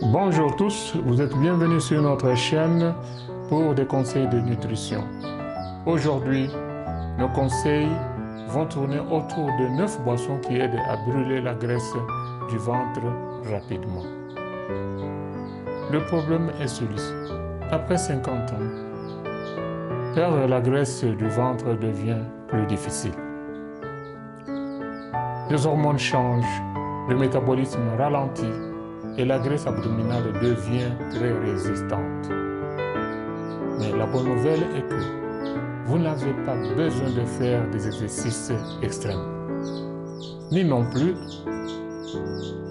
Bonjour tous, vous êtes bienvenus sur notre chaîne pour des conseils de nutrition. Aujourd'hui, nos conseils vont tourner autour de 9 boissons qui aident à brûler la graisse du ventre rapidement. Le problème est celui-ci. Après 50 ans, perdre la graisse du ventre devient plus difficile. Les hormones changent, le métabolisme ralentit et la graisse abdominale devient très résistante. Mais la bonne nouvelle est que vous n'avez pas besoin de faire des exercices extrêmes. Ni non plus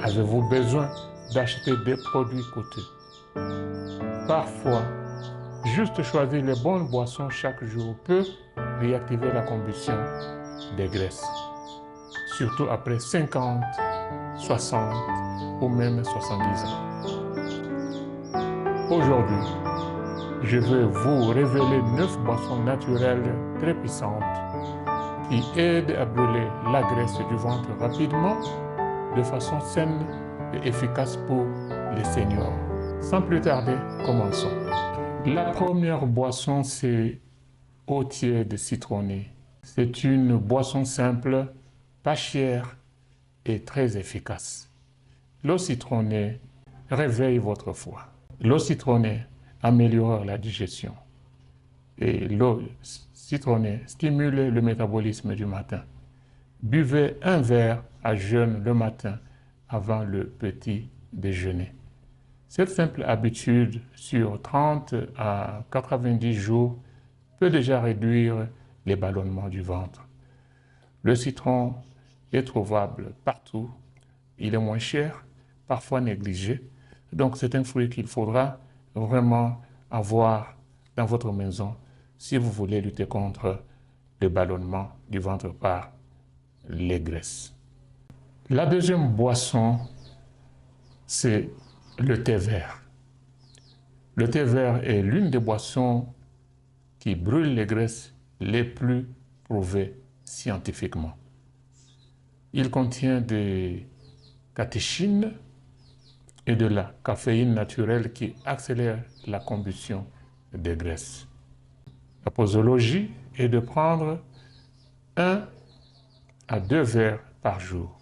avez-vous besoin d'acheter des produits coûteux. Parfois, juste choisir les bonnes boissons chaque jour peut réactiver la combustion des graisses. Surtout après 50, 60 ou même 70 ans. Aujourd'hui, je vais vous révéler 9 boissons naturelles très puissantes qui aident à brûler la graisse du ventre rapidement, de façon saine et efficace pour les seniors. Sans plus tarder, commençons. La première boisson, c'est eau tiède citronnée. C'est une boisson simple, pas chère et très efficace. L'eau citronnée réveille votre foie. L'eau citronnée améliore la digestion. Et l'eau citronnée stimule le métabolisme du matin. Buvez un verre à jeun le matin avant le petit déjeuner. Cette simple habitude sur 30 à 90 jours peut déjà réduire les ballonnements du ventre. Le citron est trouvable partout. Il est moins cher, parfois négligé. Donc c'est un fruit qu'il faudra vraiment avoir dans votre maison si vous voulez lutter contre le ballonnement du ventre par les graisses. La deuxième boisson, c'est le thé vert. Le thé vert est l'une des boissons qui brûle les graisses les plus prouvées scientifiquement. Il contient des catéchines et de la caféine naturelle qui accélère la combustion des graisses. La posologie est de prendre 1 à 2 verres par jour.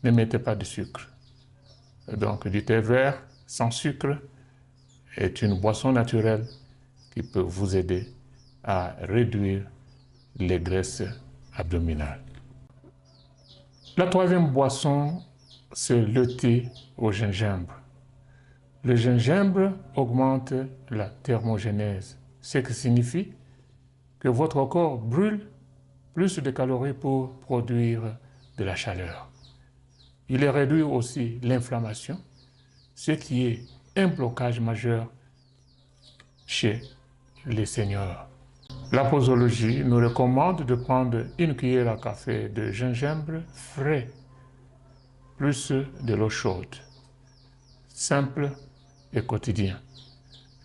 Ne mettez pas de sucre. Donc du thé vert sans sucre est une boisson naturelle qui peut vous aider à réduire les graisses abdominales. La troisième boisson, c'est le thé au gingembre. Le gingembre augmente la thermogénèse, ce qui signifie que votre corps brûle plus de calories pour produire de la chaleur. Il réduit aussi l'inflammation, ce qui est un blocage majeur chez les seniors. La posologie nous recommande de prendre une cuillère à café de gingembre frais plus de l'eau chaude, simple et quotidien.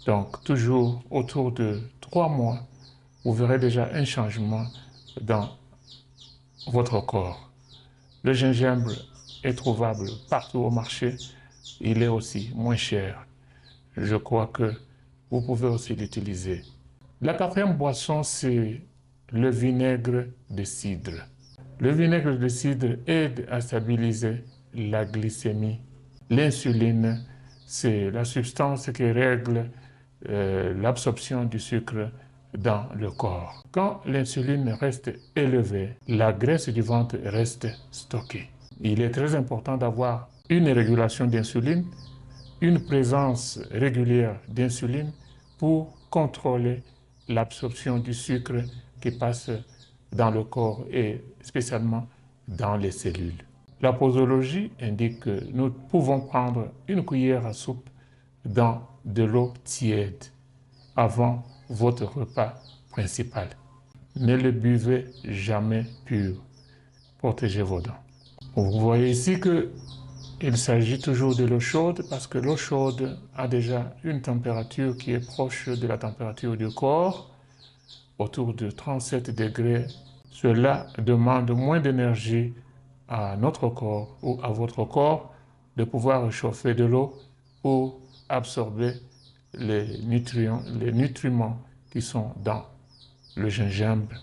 Donc toujours autour de 3 mois, vous verrez déjà un changement dans votre corps. Le gingembre est trouvable partout au marché, il est aussi moins cher. Je crois que vous pouvez aussi l'utiliser. La quatrième boisson, c'est le vinaigre de cidre. Le vinaigre de cidre aide à stabiliser la glycémie. L'insuline, c'est la substance qui règle l'absorption du sucre dans le corps. Quand l'insuline reste élevée, la graisse du ventre reste stockée. Il est très important d'avoir une régulation d'insuline, une présence régulière d'insuline pour contrôler l'absorption du sucre qui passe dans le corps et spécialement dans les cellules. La posologie indique que nous pouvons prendre une cuillère à soupe dans de l'eau tiède avant votre repas principal. Ne le buvez jamais pur. Protégez vos dents. Vous voyez ici qu'il s'agit toujours de l'eau chaude parce que l'eau chaude a déjà une température qui est proche de la température du corps, autour de 37 degrés. Cela demande moins d'énergie à notre corps ou à votre corps de pouvoir réchauffer de l'eau ou absorber les nutriments qui sont dans le gingembre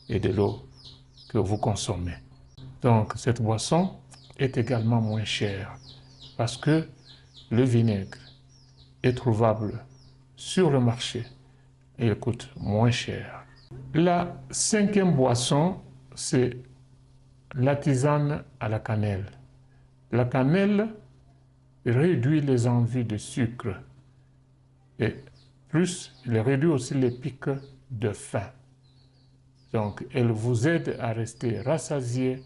et de l'eau que vous consommez. Donc cette boisson est également moins chère parce que le vinaigre est trouvable sur le marché et il coûte moins cher. La cinquième boisson, c'est la tisane à la cannelle. La cannelle réduit les envies de sucre et plus, elle réduit aussi les pics de faim. Donc, elle vous aide à rester rassasié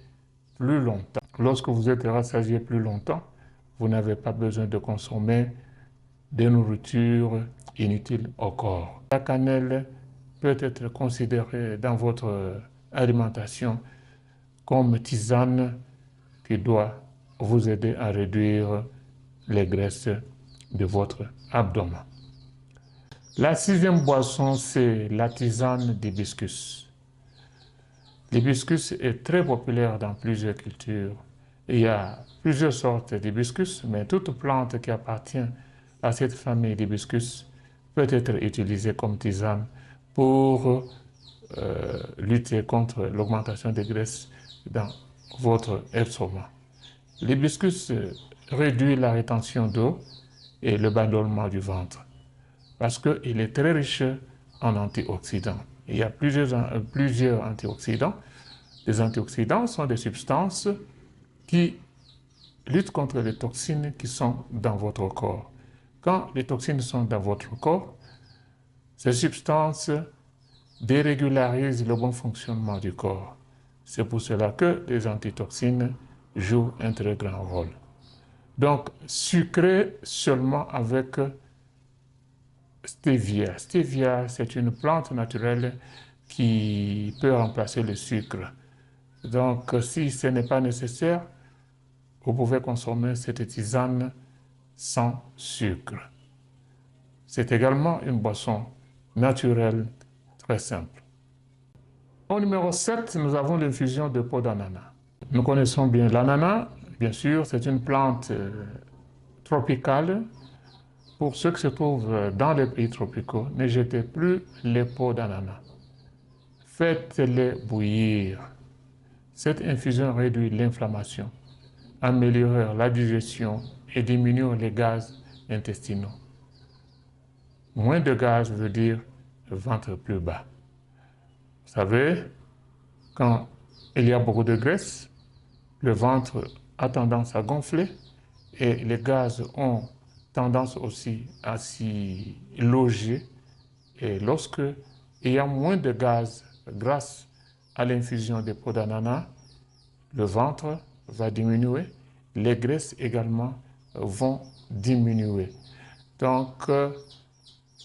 plus longtemps. Lorsque vous êtes rassasié plus longtemps, vous n'avez pas besoin de consommer des nourritures inutiles au corps. La cannelle peut être considérée dans votre alimentation comme tisane qui doit vous aider à réduire les graisses de votre abdomen. La sixième boisson, c'est la tisane d'hibiscus. L'hibiscus est très populaire dans plusieurs cultures. Il y a plusieurs sortes d'hibiscus, mais toute plante qui appartient à cette famille d'hibiscus peut être utilisée comme tisane pour lutter contre l'augmentation des graisses dans votre estomac. L'hibiscus réduit la rétention d'eau et le ballonnement du ventre parce qu'il est très riche en antioxydants. Il y a plusieurs antioxydants. Les antioxydants sont des substances qui luttent contre les toxines qui sont dans votre corps. Quand les toxines sont dans votre corps, ces substances dérégularisent le bon fonctionnement du corps. C'est pour cela que les antitoxines jouent un très grand rôle. Donc, sucré seulement avec stevia. Stevia, c'est une plante naturelle qui peut remplacer le sucre. Donc, si ce n'est pas nécessaire, vous pouvez consommer cette tisane sans sucre. C'est également une boisson naturelle très simple. Au numéro 7, nous avons l'infusion de peau d'ananas. Nous connaissons bien l'ananas, bien sûr, c'est une plante tropicale. Pour ceux qui se trouvent dans les pays tropicaux, ne jetez plus les peaux d'ananas. Faites-les bouillir. Cette infusion réduit l'inflammation, améliore la digestion et diminue les gaz intestinaux. Moins de gaz veut dire ventre plus bas. Vous savez, quand il y a beaucoup de graisse, le ventre a tendance à gonfler et les gaz ont tendance aussi à s'y loger. Et lorsque il y a moins de gaz grâce à l'infusion des peaux d'ananas, le ventre va diminuer, les graisses également vont diminuer. Donc,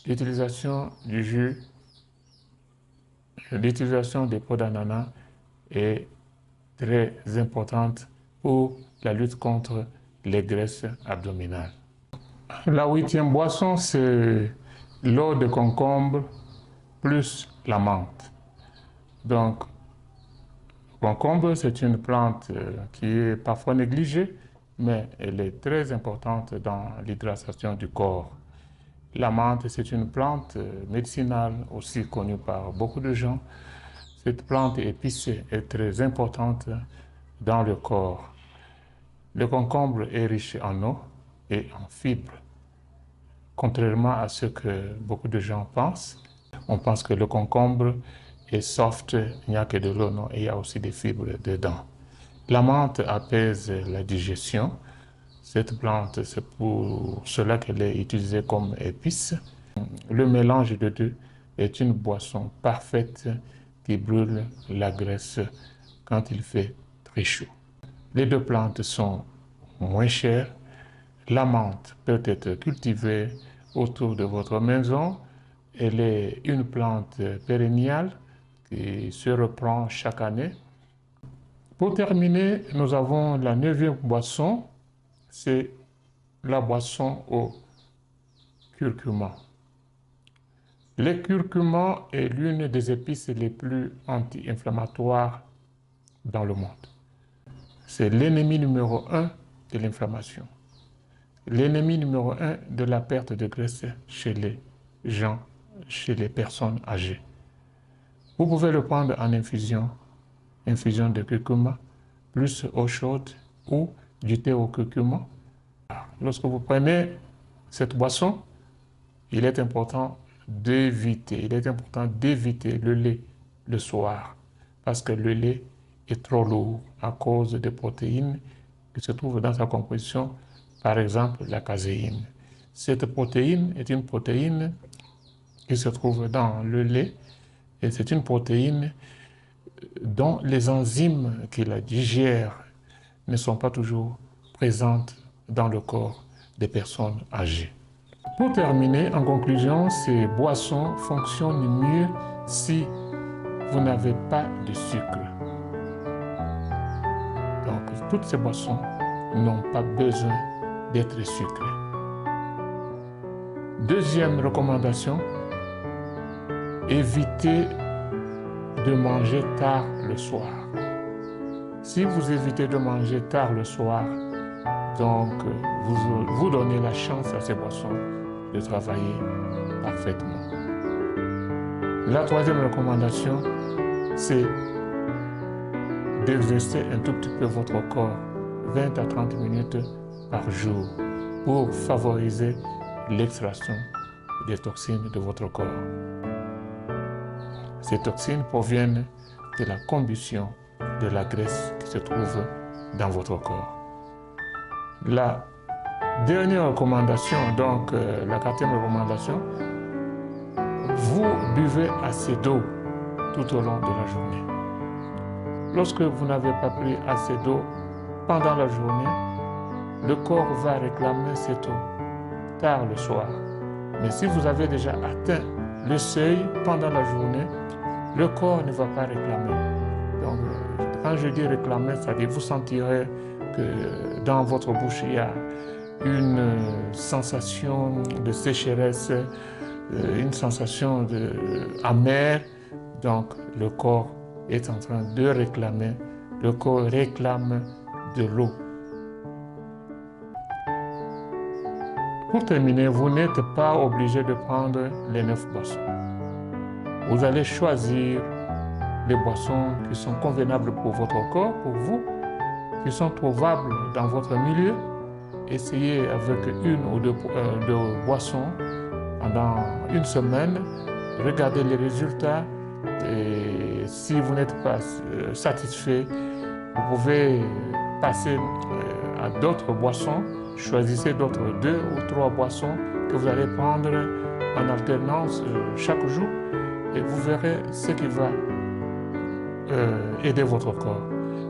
l'utilisation du jus, l'utilisation des peaux d'ananas est très importante pour la lutte contre les graisses abdominales. La huitième boisson, c'est l'eau de concombre plus la menthe. Donc, le concombre, c'est une plante qui est parfois négligée, mais elle est très importante dans l'hydratation du corps. La menthe, c'est une plante médicinale aussi connue par beaucoup de gens. Cette plante épicée est très importante dans le corps. Le concombre est riche en eau et en fibres. Contrairement à ce que beaucoup de gens pensent, on pense que le concombre est soft, il n'y a que de l'eau, non, et il y a aussi des fibres dedans. La menthe apaise la digestion. Cette plante, c'est pour cela qu'elle est utilisée comme épice. Le mélange de deux est une boisson parfaite qui brûle la graisse quand il fait très chaud. Les deux plantes sont moins chères. La menthe peut être cultivée autour de votre maison. Elle est une plante pérenniale qui se reprend chaque année. Pour terminer, nous avons la 9e boisson, c'est la boisson au curcuma. Le curcuma est l'une des épices les plus anti-inflammatoires dans le monde. C'est l'ennemi numéro 1 de l'inflammation. l'ennemi numéro 1 de la perte de graisse chez les gens, chez les personnes âgées. Vous pouvez le prendre en infusion de curcuma, plus eau chaude ou du thé au curcuma. Lorsque vous prenez cette boisson, il est important d'éviter le lait le soir, parce que le lait est trop lourd à cause des protéines qui se trouvent dans sa composition, par exemple la caséine. Cette protéine est une protéine qui se trouve dans le lait et c'est une protéine dont les enzymes qui la digèrent ne sont pas toujours présentes dans le corps des personnes âgées. Pour terminer, en conclusion, ces boissons fonctionnent mieux si vous n'avez pas de sucre. Donc, toutes ces boissons n'ont pas besoin d'être sucrées. Deuxième recommandation, évitez de manger tard le soir. Si vous évitez de manger tard le soir, donc vous donnez la chance à ces boissons de travailler parfaitement. La troisième recommandation, c'est d'exercer un tout petit peu votre corps, 20 à 30 minutes par jour, pour favoriser l'extraction des toxines de votre corps. Ces toxines proviennent de la combustion de la graisse qui se trouve dans votre corps. La dernière recommandation, donc la quatrième recommandation, vous buvez assez d'eau tout au long de la journée. Lorsque vous n'avez pas pris assez d'eau pendant la journée, le corps va réclamer cette eau tard le soir. Mais si vous avez déjà atteint le seuil pendant la journée, le corps ne va pas réclamer. Donc, quand je dis réclamer, c'est-à-dire vous sentirez que dans votre bouche, il y a une sensation de sécheresse, une sensation amère. Donc, le corps est en train de réclamer, le corps réclame de l'eau. Pour terminer, vous n'êtes pas obligé de prendre les 9 boissons. Vous allez choisir les boissons qui sont convenables pour votre corps, pour vous, qui sont trouvables dans votre milieu. Essayez avec une ou deux boissons pendant une semaine. Regardez les résultats. Et si vous n'êtes pas satisfait, vous pouvez passer à d'autres boissons. Choisissez d'autres 2 ou 3 boissons que vous allez prendre en alternance chaque jour et vous verrez ce qui va aider votre corps.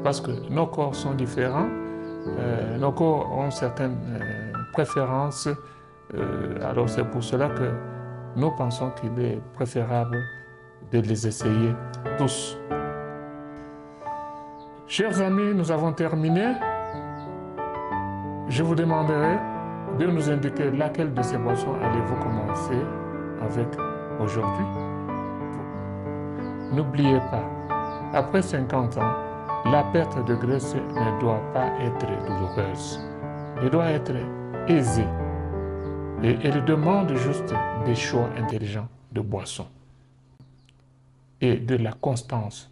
Parce que nos corps sont différents, nos corps ont certaines préférences, alors c'est pour cela que nous pensons qu'il est préférable de les essayer tous. Chers amis, nous avons terminé. Je vous demanderai de nous indiquer laquelle de ces boissons allez-vous commencer avec aujourd'hui. N'oubliez pas, après 50 ans, la perte de graisse ne doit pas être douloureuse. Elle doit être aisée. Et elle demande juste des choix intelligents de boissons et de la constance